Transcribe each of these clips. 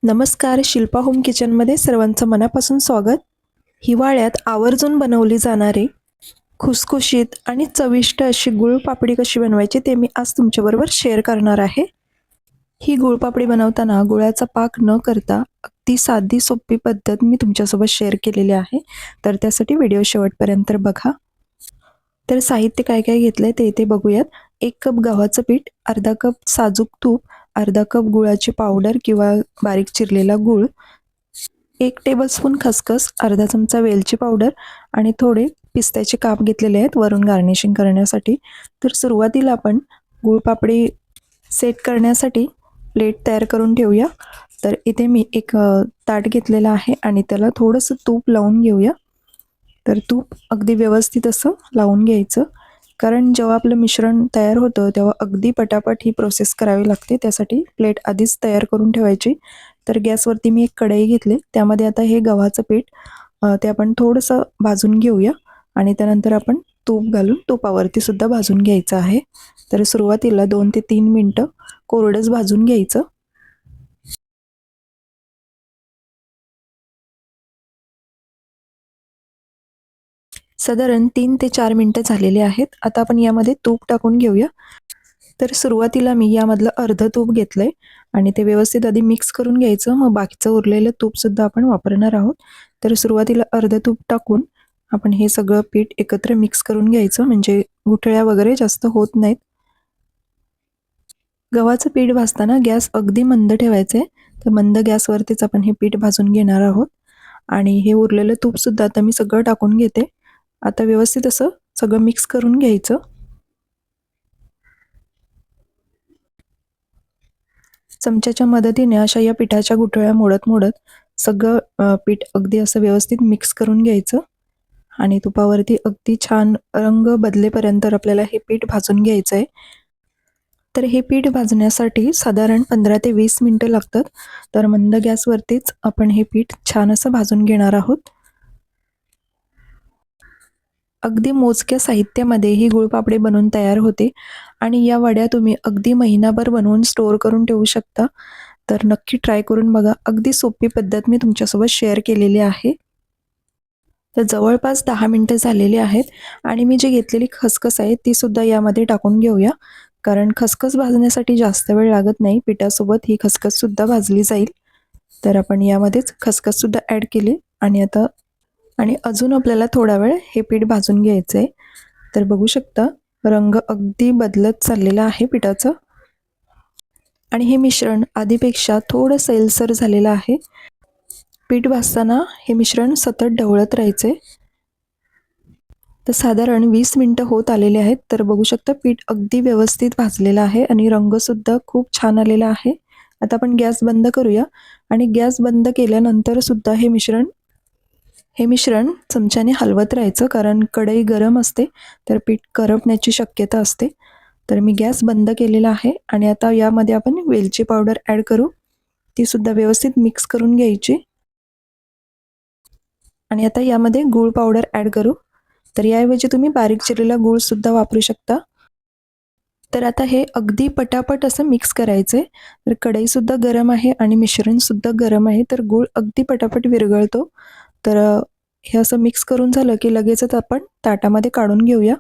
नमस्कार, शिल्पा होम किचनमध्ये सर्वांचं मनापासून स्वागत. हिवाळ्यात आवर्जून बनवली जाणारी खुसखुशीत आणि चविष्ट अशी गुळपापडी कशी बनवायची ते मी आज तुमच्याबरोबर शेअर करणार आहे. ही गुळपापडी बनवताना गुळाचा पाक न करता अगदी साधी सोपी पद्धत मी तुमच्यासोबत शेअर केलेली आहे. तर त्यासाठी व्हिडिओ शेवटपर्यंत बघा. तर साहित्य काय काय घेतलंय ते इथे बघूयात. 1 कप गव्हाचं पीठ, अर्धा कप साजूक तूप, अर्धा कप गुळाची पावडर किंवा बारीक चिरलेला गूळ, 1 टेबलस्पून खसखस, अर्धा चमचा वेलची पावडर आणि थोडे पिस्त्याचे काप घेतलेले आहेत वरून गार्निशिंग करण्यासाठी. तर सुरुवातीला आपण गुळपापडी सेट करण्यासाठी प्लेट तयार करून ठेवूया. तर इथे मी एक ताट घेतलेलं आहे आणि त्याला थोडंसं तूप लावून घेऊया. तर तूप अगदी व्यवस्थित असं लावून घ्यायचं, कारण जेव्हा आपलं मिश्रण तयार होतं तेव्हा अगदी पटापट ही प्रोसेस करावी लागते. त्यासाठी प्लेट आधीच तयार करून ठेवायची. तर गॅसवरती मी एक कढई घेतली, त्यामध्ये आता हे गव्हाचं पीठ ते आपण थोडंसं भाजून घेऊया आणि त्यानंतर आपण तूप घालून तुपावरती सुद्धा भाजून घ्यायचं आहे. तर सुरुवातीला 2 ते 3 मिनटं कोरडंच भाजून घ्यायचं. साधारण 3 ते 4 मिनटं झालेली आहेत. आता आपण यामध्ये तूप टाकून घेऊया. तर सुरुवातीला मी यामधलं अर्धं तूप घेतलंय आणि ते व्यवस्थित आधी मिक्स करून घ्यायचं. मग बाकीचं उरलेलं तूपसुद्धा आपण वापरणार आहोत. तर सुरुवातीला अर्धं तूप टाकून आपण हे सगळं पीठ एकत्र मिक्स करून घ्यायचं, म्हणजे गुठळ्या वगैरे जास्त होत नाहीत. गव्हाचं पीठ भाजताना गॅस अगदी मंद ठेवायचं आहे. तर मंद गॅसवरतीच आपण हे पीठ भाजून घेणार आहोत. आणि हे उरलेलं तूपसुद्धा आता मी सगळं टाकून घेते. आता व्यवस्थित असं सगळं मिक्स करून घ्यायचं. चमच्याच्या मदतीने अशा या पिठाच्या गुठळ्या मोडत मोडत सगळं पीठ अगदी असं व्यवस्थित मिक्स करून घ्यायचं आणि तुपावरती अगदी छान रंग बदलेपर्यंत आपल्याला हे पीठ भाजून घ्यायचं आहे. तर हे पीठ भाजण्यासाठी साधारण 15 ते 20 मिनटं लागतात. तर मंद गॅसवरतीच आपण हे पीठ छान असं भाजून घेणार आहोत. अगदी मोजक्या साहित्यामध्ये ही गुळपापडी बनवून तयार होते आणि या वड्या तुम्ही अगदी महिनाभर बनवून स्टोअर करून ठेवू शकता. तर नक्की ट्राय करून बघा. अगदी सोपी पद्धत मी तुमच्यासोबत शेअर केलेली आहे. तर जवळपास 10 मिनटं झालेली आहेत आणि मी जी घेतलेली खसखस आहे ती सुद्धा यामध्ये टाकून घेऊया, कारण खसखस भाजण्यासाठी जास्त वेळ लागत नाही. पिठासोबत ही खसखससुद्धा भाजली जाईल. तर आपण यामध्येच खसखससुद्धा ॲड केली आणि अजून आपल्याला थोडा वेळ हे पीठ भाजून घ्यायचं आहे. तर बघू शकता रंग अगदी बदलत चाललेला आहे पिठाचं आणि हे मिश्रण आधीपेक्षा थोडं सैलसर झालेलं आहे. पीठ भाजताना हे मिश्रण सतत ढवळत राहायचे. तर साधारण 20 मिनटं होत आलेले आहेत. तर बघू शकता पीठ अगदी व्यवस्थित भाजलेलं आहे आणि रंगसुद्धा खूप छान आलेला आहे. आता आपण गॅस बंद करूया आणि गॅस बंद केल्यानंतर सुद्धा हे मिश्रण चमच्याने हलवत राहायचं, कारण कढई गरम असते तर पीठ करपण्याची शक्यता असते. तर मी गॅस बंद केलेला आहे आणि आता यामध्ये आपण वेलची पावडर ॲड करू. ती सुद्धा व्यवस्थित मिक्स करून घ्यायची आणि आता यामध्ये गूळ पावडर ॲड करू. तर याऐवजी तुम्ही बारीक चिरलेला गूळसुद्धा वापरू शकता. तर आता हे अगदी पटापट असं मिक्स करायचं आहे. तर कढईसुद्धा गरम आहे आणि मिश्रणसुद्धा गरम आहे, तर गूळ अगदी पटापट विरघळतो. तर हे असं मिक्स करून झालं की लगेचच आपण ताटामध्ये काढून घेऊया.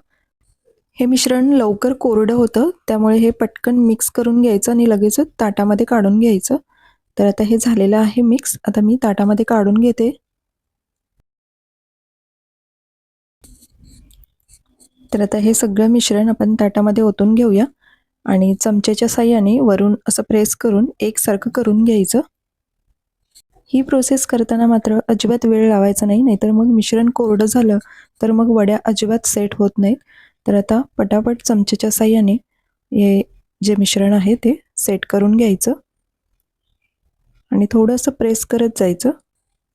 हे मिश्रण लवकर कोरडं होतं, त्यामुळे हे पटकन मिक्स करून घ्यायचं आणि लगेचच ताटामध्ये काढून घ्यायचं. तर आता हे झालेलं आहे मिक्स. आता मी ताटामध्ये काढून घेते. तर आता हे सगळं मिश्रण आपण ताटामध्ये ओतून घेऊया आणि चमच्याच्या साहाय्याने वरून असं प्रेस करून एकसारखं करून घ्यायचं. ही प्रोसेस करताना मात्र अजिबात वेळ लावायचा नाही, नाहीतर मग मिश्रण कोरडं झालं तर मग वड्या अजिबात सेट होत नाहीत. तर आता पटापट चमच्याच्या साहाय्याने हे जे मिश्रण आहे ते सेट करून घ्यायचं आणि थोडंसं प्रेस करत जायचं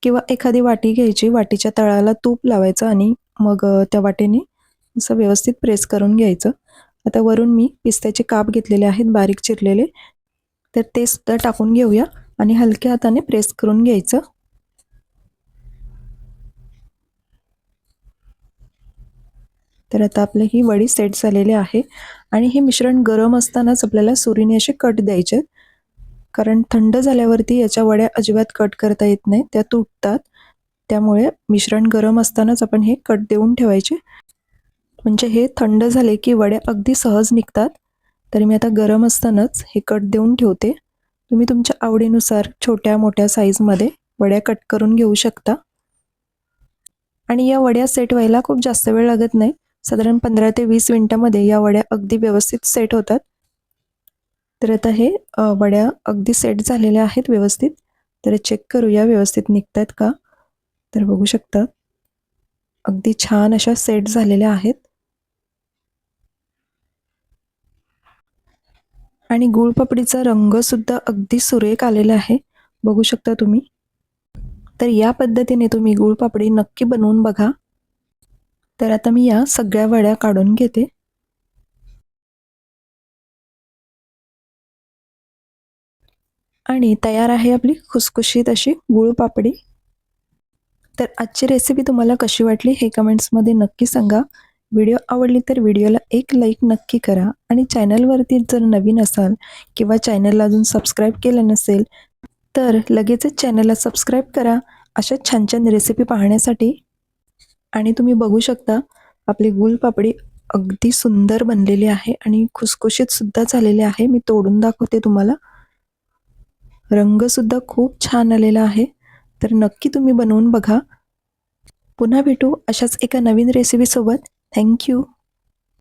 किंवा एखादी वाटी घ्यायची, वाटीच्या तळाला तूप लावायचं आणि मग त्या वाटीने असं व्यवस्थित प्रेस करून घ्यायचं. आता वरून मी पिस्त्याचे काप घेतलेले आहेत बारीक चिरलेले, तर ते सुद्धा टाकून घेऊया आणि हलक्या हाताने प्रेस करून घ्यायचं. तर आता आपली ही वडी सेट झालेली आहे आणि हे मिश्रण गरम असतानाच आपल्याला सुरीने असे कट द्यायचे. कारण थंड झाल्यावरती याच्या वड्या अजिबात कट करता येत नाही, त्या तुटतात. त्यामुळे मिश्रण गरम असतानाच आपण हे कट देऊन ठेवायचे, म्हणजे हे थंड झाले की वड्या अगदी सहज निघतात. तरी मी आता गरम असतानाच हे कट देऊन ठेवते. तुम्ही तुमच्या आवडीनुसार छोट्या मोठ्या साईजमध्ये वड्या कट करून घेऊ शकता. आणि या वड्या सेट व्हायला खूप जास्त वेळ लागत नाही, साधारण 15 ते 20 मिनिटामध्ये या वड्या अगदी व्यवस्थित सेट होतात. तर आता हे वड्या अगदी सेट झालेल्या आहेत व्यवस्थित. तर चेक करूया व्यवस्थित निघतात का. तर बघू शकता अगदी छान अशा सेट झालेल्या आहेत. आणि गुळपापडीचा रंगसुद्धा अगदी सुरेख आलेला आहे, बघू शकता तुम्ही. तर या पद्धतीने तुम्ही गुळपापडी नक्की बनवून बघा. तर आता मी या सगळ्या वड्या काढून घेते. आणि तयार आहे आपली खुसखुशीत अशी गुळपापडी. तर आजची रेसिपी तुम्हाला कशी वाटली हे कमेंट्समध्ये नक्की सांगा. व्हिडिओ आवडली तर व्हिडिओला एक लाईक नक्की करा. आणि चॅनलवरती जर नवीन असाल किंवा चॅनलला अजून सबस्क्राईब केलं नसेल तर लगेचच चॅनलला सबस्क्राईब करा अशा छान छान रेसिपी पाहण्यासाठी. आणि तुम्ही बघू शकता आपली गुळपापडी अगदी सुंदर बनलेली आहे आणि खुसखुशीत सुद्धा झालेली आहे. मी तोडून दाखवते तुम्हाला. रंगसुद्धा खूप छान आलेला आहे. तर नक्की तुम्ही बनवून बघा. पुन्हा भेटू अशाच एका नवीन रेसिपीसोबत. थँक्यू.